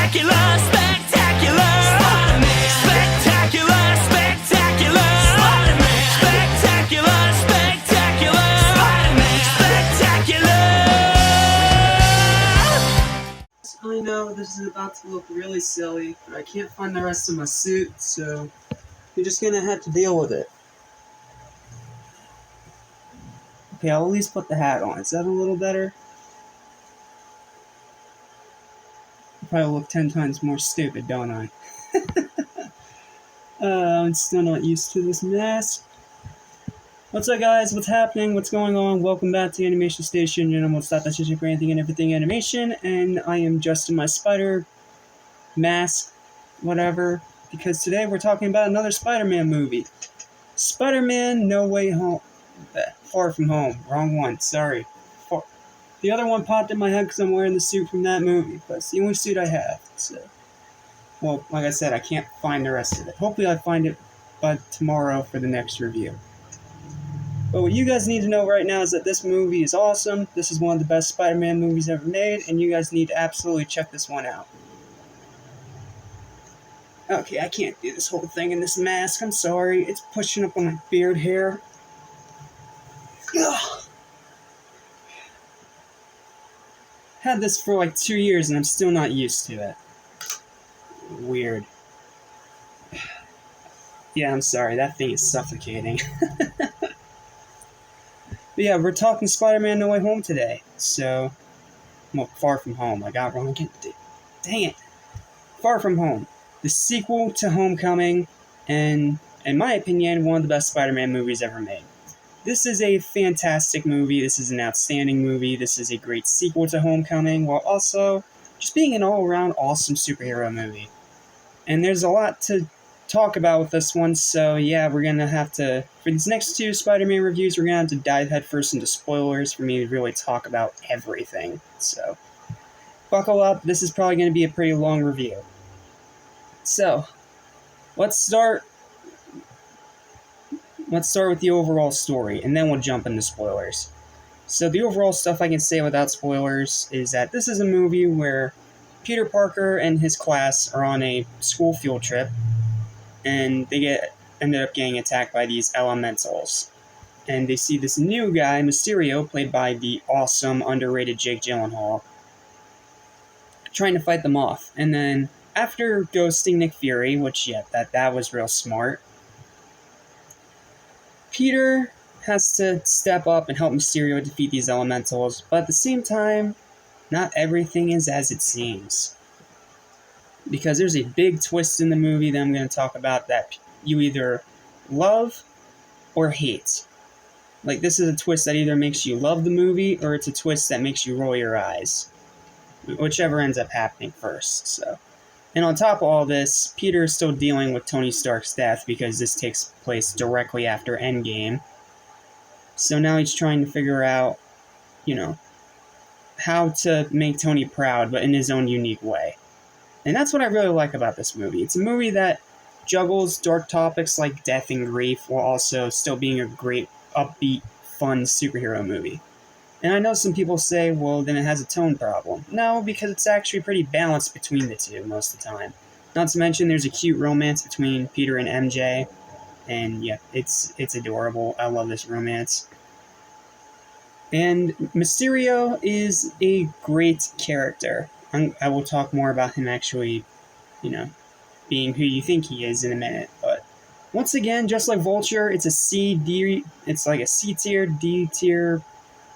Spectacular, spectacular, Spider-Man. Spectacular, spectacular, Spider-Man. Spectacular, spectacular, Spider-Man. Spectacular. I know this is about to look really silly, but I can't find the rest of my suit, so you're just gonna have to deal with it. Okay, I'll at least put the hat on. Is that a little better? I probably look 10 times more stupid, don't I? I'm still not used to this mask. What's up, guys? What's happening? What's going on? Welcome back to the Animation Station. You know, won't stop searching for anything and everything animation, and I am dressed in my spider mask, whatever, because today we're talking about another Spider-Man movie. Spider-Man No Way Home. Far From Home. Wrong one. Sorry. The other one popped in my head because I'm wearing the suit from that movie, but it's the only suit I have. So, well, like I said, I can't find the rest of it. Hopefully I find it by tomorrow for the next review. But what you guys need to know right now is that this movie is awesome. This is one of the best Spider-Man movies ever made, and you guys need to absolutely check this one out. Okay, I can't do this whole thing in this mask. I'm sorry. It's pushing up on my beard hair. Ugh. Had this for like 2 years and I'm still not used to it. Weird. Yeah, I'm sorry. That thing is suffocating. But yeah, we're talking Spider-Man No Way Home today. So, well, Far From Home. I got it wrong again. Dang it. Far From Home. The sequel to Homecoming, and, in my opinion, one of the best Spider-Man movies ever made. This is a fantastic movie. This is an outstanding movie. This is a great sequel to Homecoming, while also just being an all-around awesome superhero movie. And there's a lot to talk about with this one, so yeah, we're going to have to, for these next two Spider-Man reviews, we're going to have to dive headfirst into spoilers for me to really talk about everything. So, buckle up. This is probably going to be a pretty long review. So, let's start with the overall story, and then we'll jump into spoilers. So the overall stuff I can say without spoilers is that this is a movie where Peter Parker and his class are on a school field trip, and they ended up getting attacked by these elementals. And they see this new guy, Mysterio, played by the awesome, underrated Jay Jonah Jameson, trying to fight them off. And then, after ghosting Nick Fury, which, yeah, that was real smart, Peter has to step up and help Mysterio defeat these elementals, but at the same time, not everything is as it seems. Because there's a big twist in the movie that I'm going to talk about that you either love or hate. Like, this is a twist that either makes you love the movie, or it's a twist that makes you roll your eyes. Whichever ends up happening first, so. And on top of all this, Peter is still dealing with Tony Stark's death because this takes place directly after Endgame. So now he's trying to figure out, how to make Tony proud, but in his own unique way. And that's what I really like about this movie. It's a movie that juggles dark topics like death and grief while also still being a great, upbeat, fun superhero movie. And I know some people say, well, then it has a tone problem. No, because it's actually pretty balanced between the two most of the time. Not to mention there's a cute romance between Peter and MJ. And yeah, it's adorable. I love this romance. And Mysterio is a great character. I will talk more about him actually, being who you think he is in a minute. But once again, just like Vulture, it's like a C-tier, D-tier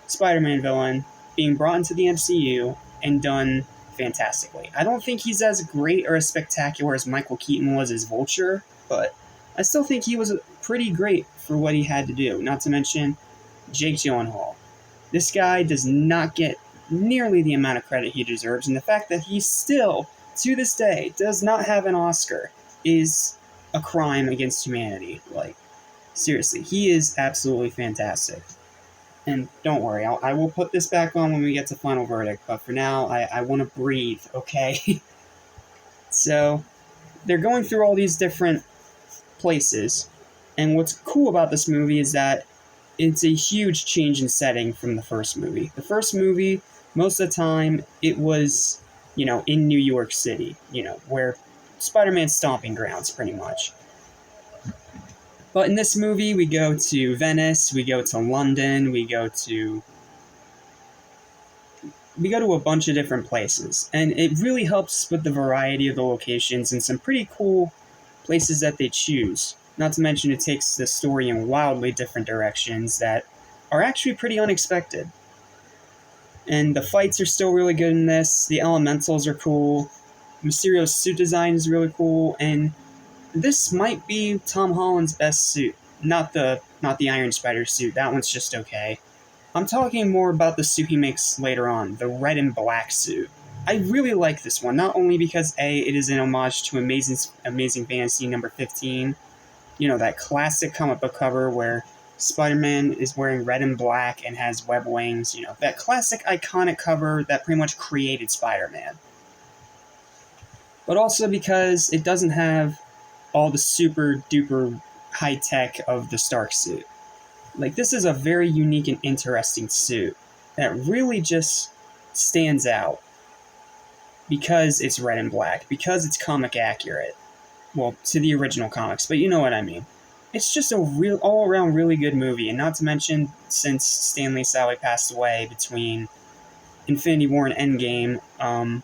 Spider-Man villain being brought into the MCU and done fantastically. I don't think he's as great or as spectacular as Michael Keaton was as Vulture, but I still think he was pretty great for what he had to do. Not to mention Jake Gyllenhaal. This guy does not get nearly the amount of credit he deserves, and the fact that he still, to this day, does not have an Oscar is a crime against humanity. Like, seriously, he is absolutely fantastic. And don't worry, I will put this back on when we get to Final Verdict, but for now, I want to breathe, okay? So, they're going through all these different places, and what's cool about this movie is that it's a huge change in setting from the first movie. The first movie, most of the time, it was in New York City, where Spider-Man's stomping grounds, pretty much. But in this movie, we go to Venice, we go to London, we go to a bunch of different places, and it really helps with the variety of the locations and some pretty cool places that they choose. Not to mention, it takes the story in wildly different directions that are actually pretty unexpected. And the fights are still really good in this. The elementals are cool. Mysterio's suit design is really cool, and this might be Tom Holland's best suit. Not the Iron Spider suit. That one's just okay. I'm talking more about the suit he makes later on, the red and black suit. I really like this one, not only because it is an homage to Amazing Fantasy number 15, that classic comic book cover where Spider-Man is wearing red and black and has web wings, that classic iconic cover that pretty much created Spider-Man. But also because it doesn't have all the super duper high tech of the Stark suit. Like, this is a very unique and interesting suit that really just stands out because it's red and black, because it's comic accurate. Well, to the original comics, but you know what I mean. It's just a real all-around really good movie, and not to mention, since Stan Lee sadly passed away between Infinity War and Endgame,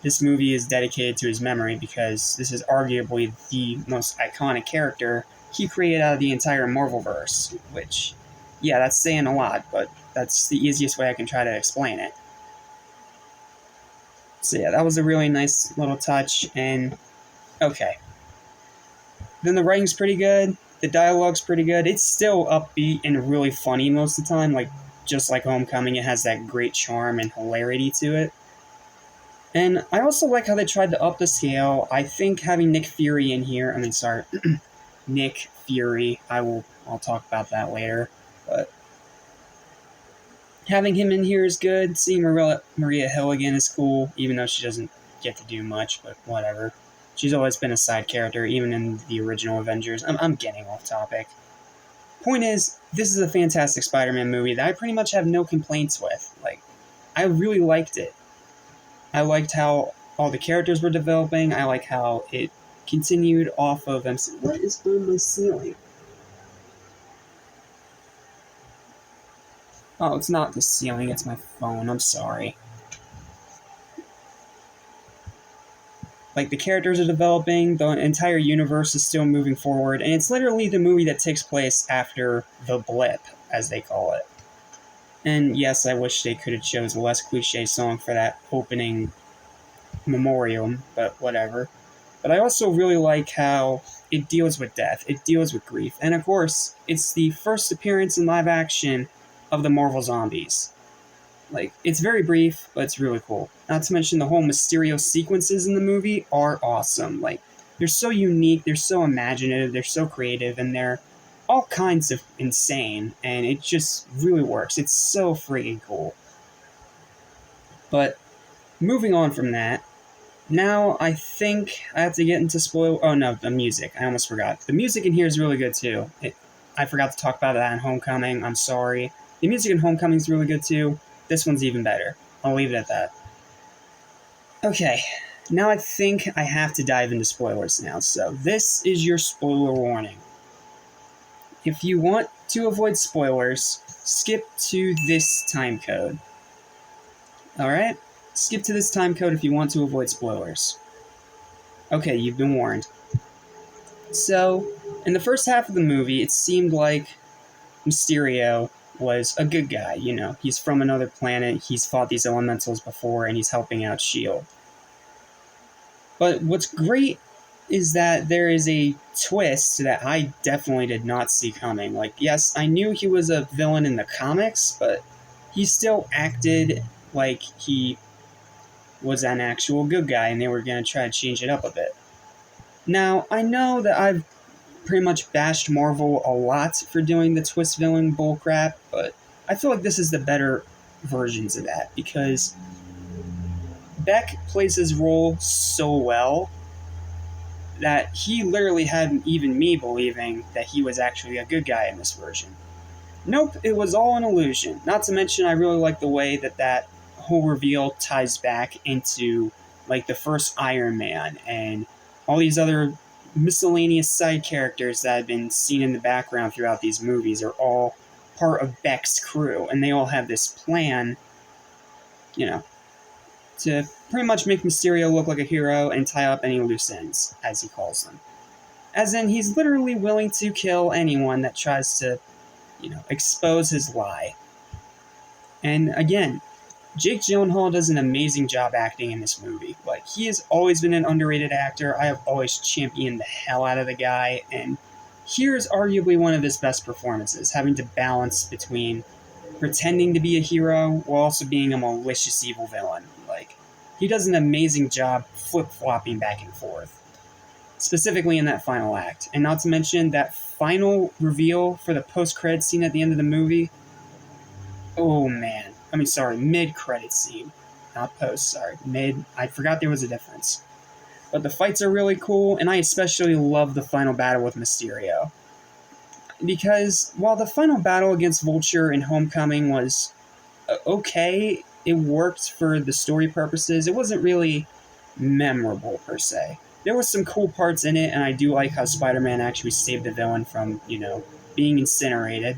this movie is dedicated to his memory because this is arguably the most iconic character he created out of the entire Marvelverse, which, yeah, that's saying a lot, but that's the easiest way I can try to explain it. So yeah, that was a really nice little touch, and okay. Then the writing's pretty good, the dialogue's pretty good, it's still upbeat and really funny most of the time, just like Homecoming, it has that great charm and hilarity to it. And I also like how they tried to up the scale. I think having Nick Fury in here, Nick Fury, I'll talk about that later, but having him in here is good. Seeing Maria Hill again is cool, even though she doesn't get to do much, but whatever. She's always been a side character, even in the original Avengers. I'm getting off topic. Point is, this is a fantastic Spider-Man movie that I pretty much have no complaints with. I really liked it. I liked how all the characters were developing. I like how it continued off of MC. What is on my ceiling? Oh, it's not the ceiling, it's my phone. I'm sorry. The characters are developing, the entire universe is still moving forward, and it's literally the movie that takes place after the blip, as they call it. And yes, I wish they could have chose a less cliche song for that opening memoriam, but whatever. But I also really like how it deals with death, it deals with grief, and of course, it's the first appearance in live action of the Marvel Zombies. It's very brief, but it's really cool. Not to mention the whole Mysterio sequences in the movie are awesome. They're so unique, they're so imaginative, they're so creative, and they're all kinds of insane, and it just really works. It's so freaking cool. But moving on from that, now I think I have to get into the music. I almost forgot. The music in here is really good too. I forgot to talk about that in Homecoming. I'm sorry. The music in Homecoming is really good too. This one's even better. I'll leave it at that. Okay, now I think I have to dive into spoilers now. So this is your spoiler warning. If you want to avoid spoilers, skip to this time code. Alright? Skip to this time code if you want to avoid spoilers. Okay, you've been warned. So, in the first half of the movie, it seemed like Mysterio was a good guy, He's from another planet, he's fought these elementals before, and he's helping out S.H.I.E.L.D. But what's great is that there is a twist that I definitely did not see coming. Yes, I knew he was a villain in the comics, but he still acted like he was an actual good guy, and they were going to try to change it up a bit. Now, I know that I've pretty much bashed Marvel a lot for doing the twist villain bullcrap, but I feel like this is the better versions of that, because Beck plays his role so well that he literally had even me believing that he was actually a good guy in this version. Nope, it was all an illusion. Not to mention, I really like the way that whole reveal ties back into like the first Iron Man and all these other miscellaneous side characters that have been seen in the background throughout these movies are all part of Beck's crew, and they all have this plan, you know, to pretty much make Mysterio look like a hero and tie up any loose ends, as he calls them. As in, he's literally willing to kill anyone that tries to, expose his lie. And again, Jake Gyllenhaal does an amazing job acting in this movie. Like, he has always been an underrated actor. I have always championed the hell out of the guy, and here is arguably one of his best performances, having to balance between pretending to be a hero while also being a malicious evil villain. Like, he does an amazing job flip-flopping back and forth, specifically in that final act. And not to mention that final reveal for the post-credit scene at the end of the movie. Oh man. Mid-credit scene. Not post, sorry. Mid. I forgot there was a difference. But the fights are really cool, and I especially love the final battle with Mysterio. Because while the final battle against Vulture in Homecoming was okay, it worked for the story purposes. It wasn't really memorable, per se. There were some cool parts in it, and I do like how Spider-Man actually saved the villain from, being incinerated.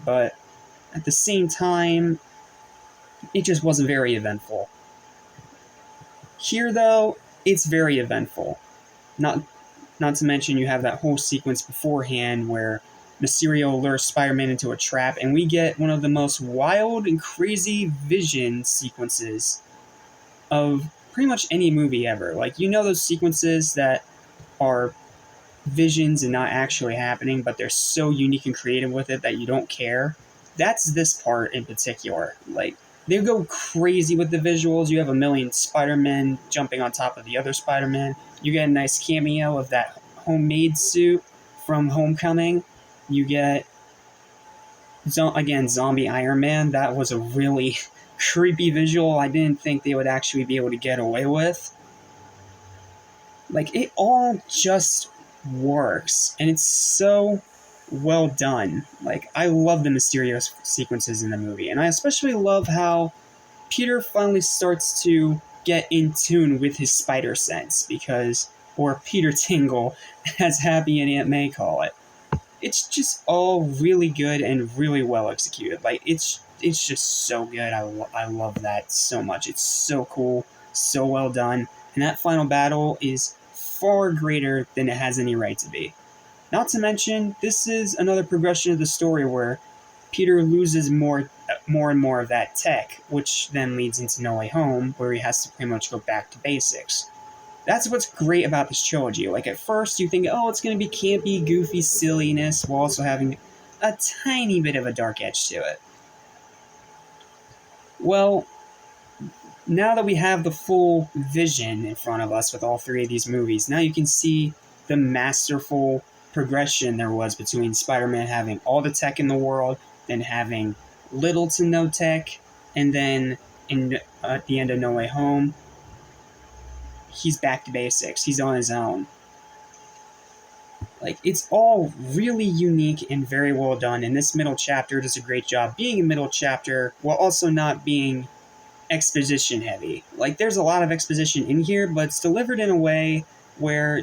But at the same time, it just wasn't very eventful. Here, though, it's very eventful. Not to mention you have that whole sequence beforehand where Mysterio lures Spider-Man into a trap, and we get one of the most wild and crazy vision sequences of pretty much any movie ever. Like, those sequences that are visions and not actually happening, but they're so unique and creative with it that you don't care? That's this part in particular. Like, they go crazy with the visuals. You have a million Spider-Men jumping on top of the other Spider-Man. You get a nice cameo of that homemade suit from Homecoming. You get, again, Zombie Iron Man. That was a really creepy visual I didn't think they would actually be able to get away with. Like, it all just works, and it's so well done. Like, I love the Mysterio sequences in the movie, and I especially love how Peter finally starts to get in tune with his spider sense, or Peter Tingle, as Happy and Aunt May call it. It's just all really good and really well executed. Like, it's just so good. I love that so much. It's so cool, so well done, and that final battle is far greater than it has any right to be. Not to mention, this is another progression of the story where Peter loses more and more of that tech, which then leads into No Way Home, where he has to pretty much go back to basics. That's what's great about this trilogy. Like, at first you think, oh, it's going to be campy, goofy silliness, while also having a tiny bit of a dark edge to it. Well, now that we have the full vision in front of us with all three of these movies, now you can see the masterful progression there was between Spider-Man having all the tech in the world, then having little to no tech, and then at the end of No Way Home, he's back to basics. He's on his own. Like, it's all really unique and very well done, and this middle chapter does a great job being a middle chapter while also not being exposition heavy. Like, there's a lot of exposition in here, but it's delivered in a way where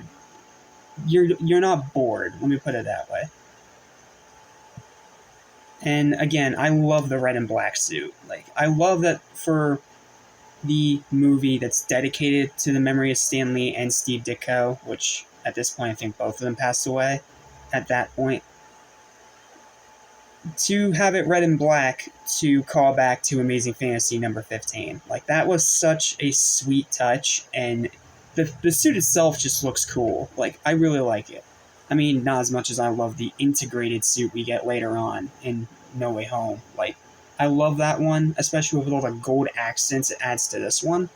you're not bored, let me put it that way. And again, I love the red and black suit. Like, I love that for the movie that's dedicated to the memory of Stan Lee and Steve Ditko, which at this point I think both of them passed away at that point, to have it red and black to call back to Amazing Fantasy number 15. Like, that was such a sweet touch, and the suit itself just looks cool. Like, I really like it. I mean, not as much as I love the integrated suit we get later on in No Way Home. Like, I love that one, especially with all the gold accents it adds to this one.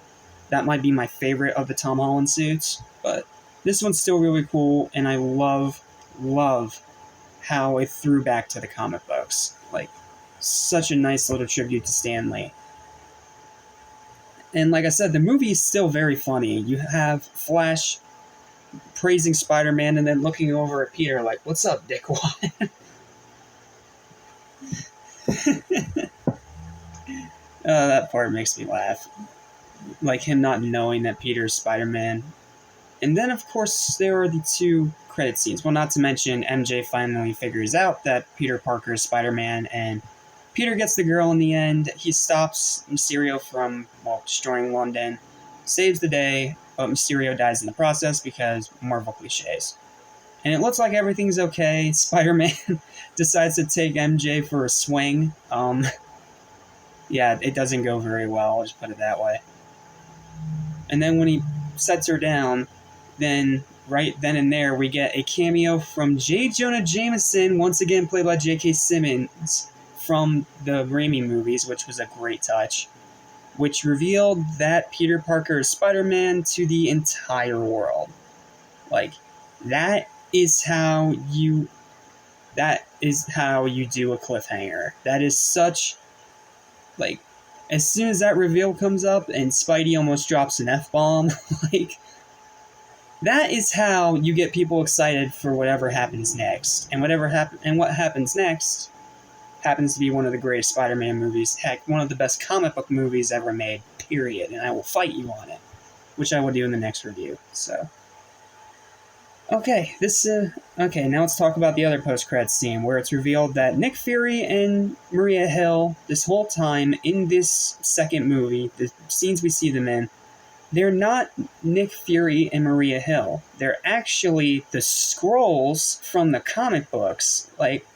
That might be my favorite of the Tom Holland suits, but this one's still really cool, and I love how it threw back to the comic books. Like, such a nice little tribute to Stan Lee. And like I said, the movie is still very funny. You have Flash praising Spider-Man and then looking over at Peter like, "What's up, dickwad?" That part makes me laugh. like him not knowing that Peter's Spider-Man. And then, of course, there are the two credit scenes. Well, not to mention MJ finally figures out that Peter Parker is Spider-Man, and Peter gets the girl in the end. He stops Mysterio from, well, destroying London, saves the day, but Mysterio dies in the process because Marvel cliches. And it looks like everything's okay. Spider-Man decides to take MJ for a swing. Yeah, it doesn't go very well, I'll just put it that way. And then when he sets her down, then right then and there we get a cameo from Jay Jonah Jameson, once again played by J.K. Simmons, from the Raimi movies, which was a great touch, which revealed that Peter Parker is Spider-Man to the entire world. Like, that is how you do a cliffhanger. That is such, like, as soon as that reveal comes up and Spidey almost drops an F-bomb, like, that is how you get people excited for whatever happens next. And what happens next happens to be one of the greatest Spider-Man movies, heck, one of the best comic book movies ever made, period. And I will fight you on it, which I will do in the next review. So, okay, now let's talk about the other post-credits scene, where it's revealed that Nick Fury and Maria Hill, this whole time in this second movie, the scenes we see them in, they're not Nick Fury and Maria Hill. They're actually the Skrulls from the comic books. Like,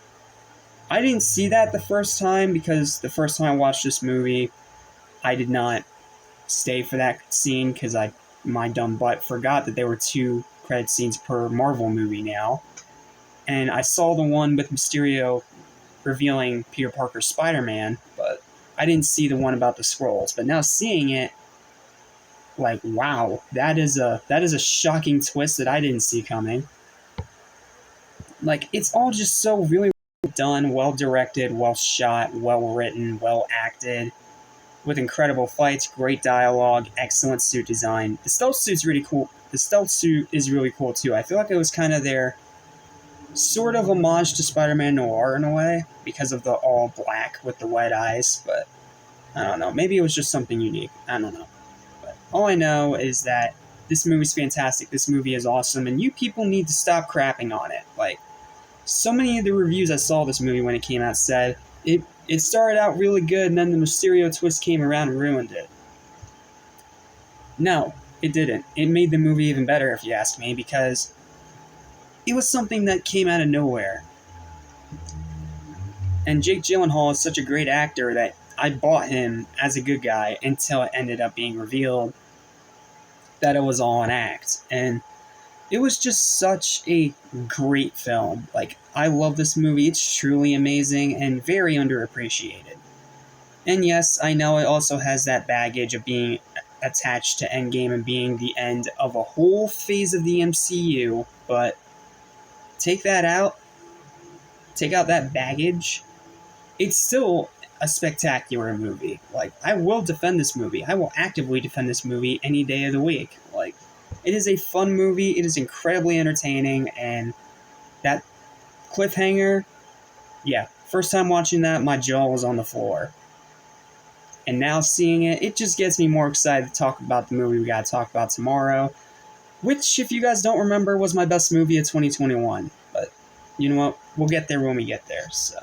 I didn't see that the first time, because the first time I watched this movie, I did not stay for that scene, because my dumb butt forgot that there were 2 credit scenes per Marvel movie now. And I saw the one with Mysterio revealing Peter Parker's Spider-Man, but I didn't see the one about the Skrulls. But now seeing it, like, wow, that is a shocking twist that I didn't see coming. Like, it's all just so really well done, well directed, well shot, well written, well acted, with incredible fights, great dialogue, excellent suit design. The stealth suit's really cool. The stealth suit is really cool too. I feel like it was kind of their sort of homage to Spider-Man Noir in a way, because of the all black with the white eyes, but I don't know. Maybe it was just something unique. I don't know. But all I know is that this movie's fantastic. This movie is awesome, and you people need to stop crapping on it. Like, so many of the reviews I saw of this movie when it came out said it started out really good, and then the Mysterio twist came around and ruined it. No, it didn't. It made the movie even better, if you ask me, because it was something that came out of nowhere. And Jake Gyllenhaal is such a great actor that I bought him as a good guy until it ended up being revealed that it was all an act. And it was just such a great film. Like, I love this movie. It's truly amazing and very underappreciated. And yes, I know it also has that baggage of being attached to Endgame and being the end of a whole phase of the MCU, but take that out, take out that baggage, it's still a spectacular movie. Like, I will defend this movie. I will actively defend this movie any day of the week. Like, it is a fun movie, it is incredibly entertaining, and that cliffhanger, yeah, first time watching that, my jaw was on the floor. And now seeing it, it just gets me more excited to talk about the movie we gotta talk about tomorrow, which, if you guys don't remember, was my best movie of 2021. But, you know what, we'll get there when we get there, so.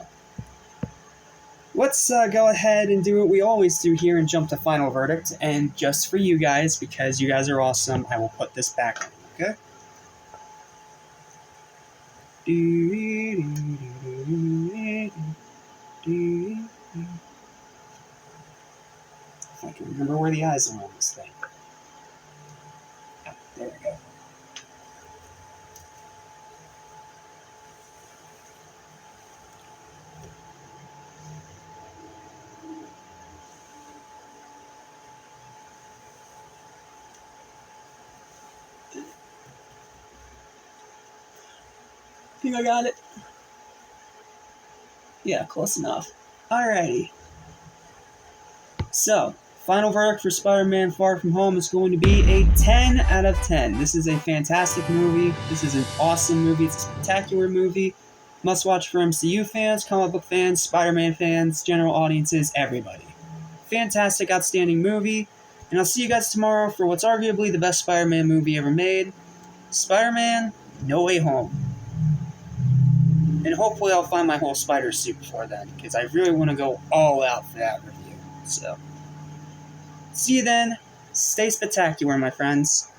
Let's go ahead and do what we always do here and jump to final verdict. And just for you guys, because you guys are awesome, I will put this back on, okay? If I can remember where the eyes are on this thing. There we go. Think I got it? Yeah, close enough. Alrighty. So, final verdict for Spider-Man Far From Home is going to be a 10 out of 10. This is a fantastic movie. This is an awesome movie. It's a spectacular movie. Must watch for MCU fans, comic book fans, Spider-Man fans, general audiences, everybody. Fantastic, outstanding movie. And I'll see you guys tomorrow for what's arguably the best Spider-Man movie ever made, Spider-Man No Way Home. And hopefully I'll find my whole spider suit before then, because I really want to go all out for that review. So, see you then. Stay spectacular, my friends.